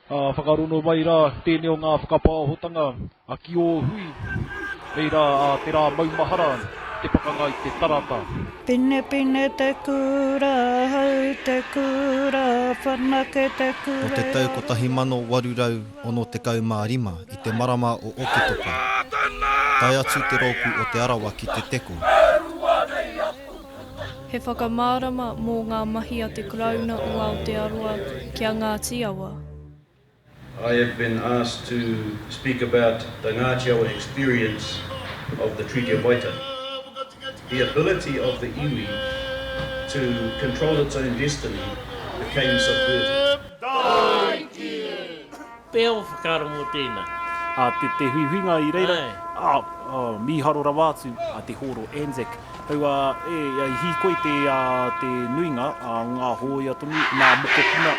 Whakarono mai rā, tēnei o ngā whakapāhotanga, a ki o hui, ei rā, te rā maumahara, te pakanga i te tarata. Pine pine te kura, hau te kura, whanake te kura. O te tau kotahi mano warurau ono te kaumārima i te marama o Okitopa. Tai atu te roku o te arawa ki te teko. He whakamārama mō ngā mahi a te karauna o Aotearoa kia ngā tiawa. I have been asked to speak about the Ngātiawa experience of the Treaty of Waitangi. The ability of the iwi to control its own destiny became subverted. Peo whakaro mō tēnā. Te huihuinga i reira, miharo rawātu a te horo Anzac. Hau i hikoi te nuinga, ngā hōia tonu, ngā mokopuna.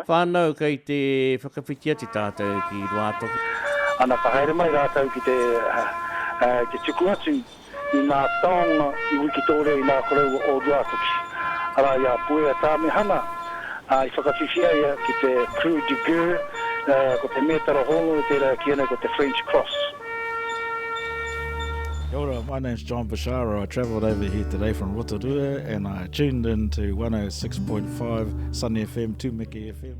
Whānau kei te whakawhitia te tātou ki Ruatoki. Ana whahaere mai rātau ki te tuku atu i ngā taonga i wikitore i ngā korau o Ruatoki. Ara ia puea tā me hana i whakawhiwhia ia ki te Creux du Gueux, ko te mētara hongo te rā ki ana ko te French Cross. Kia ora, my name's John Bashara. I travelled over here today from Rotorua and I tuned into 106.5 Sunny FM, Tumeke FM.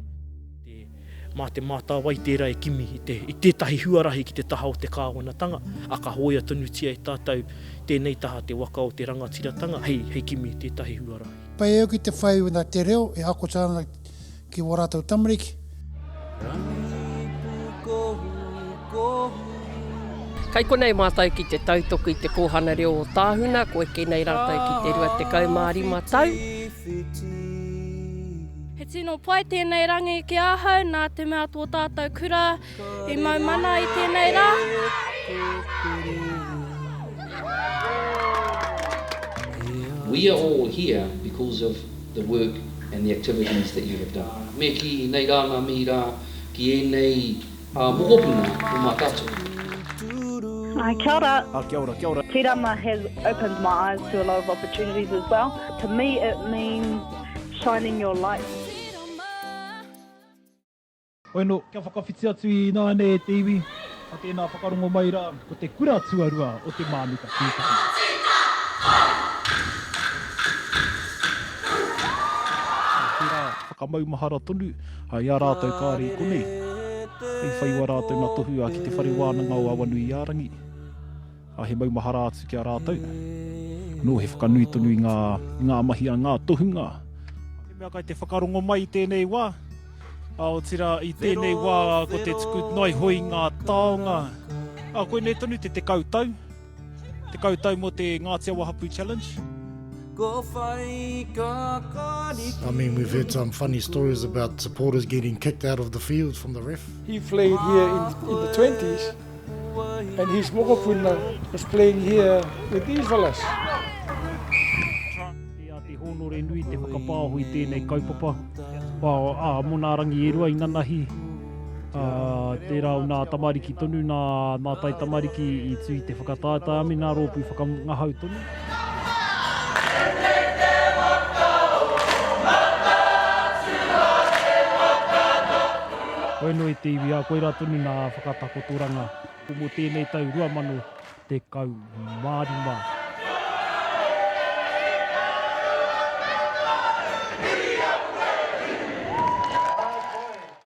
Mā te mātāwai tērā e kimi i tētahi huarahi ki te taha o te kāwanatanga. A ka hoia tonu tia i tātou tēnei taha te waka o te rangatiratanga. Hei kimi i tētahi huarahi. Pai eo ki te whai wina te reo e ako tāna ki Waratau Tamariki. Kai konei mātou ki te tautoku i te kōhana reo o tāhuna, koe kenei rātou ki te rua te kaumārima tau. He tino pai tēnei rangi ki ahau, nā te mea tō tātou kura, i maumana i tēnei rā. We are all here because of the work and the activities that you have done. Me ki nei ranga mi rā, ki e nei mokopuna o mā tātou. Kia ora. Kia ora, kia ora. Tirama has opened my eyes to a lot of opportunities as well. To me, it means shining your light. Oino, kia whakawhiti atu i nāne e te iwi, a tēnā whakarongo mai rā, ko te kura tuarua o te mānuka tūtaki. Tērā whakamaumahara tonu, ia rātou kāre i konei. Hei whaiwa rātou nā tohu a ki te whare wānanga o Awanui i Ārangi. He maumahara atu ki a rātou. No, he whakanui tonu i ngā mahi a ngā tohunga. He mea kai te whakarongo mai i tēnei wā. O tira i tēnei wā ko te tuku nai hoi ngā taonga. Koe nei tonu te kautau. Te kautau mo te Ngātiawa Hapu Challenge. I mean, we've heard some funny stories about supporters getting kicked out of the field from the ref. He played here in the 20s, and his mokopuna was playing here with these fellas. Te honore nui te whakapāho i tēnei kaupapa. Mona rangi e rua i nanahi. Tērā o nā tamariki tonu, nā tai tamariki i tui te whakatāta ame, nā rōpū whakangahau tonu. Koe noi te iwi a koe rā tonu nā whakatakotoranga. Ko mo tēnei tau rua mano te kau mārima.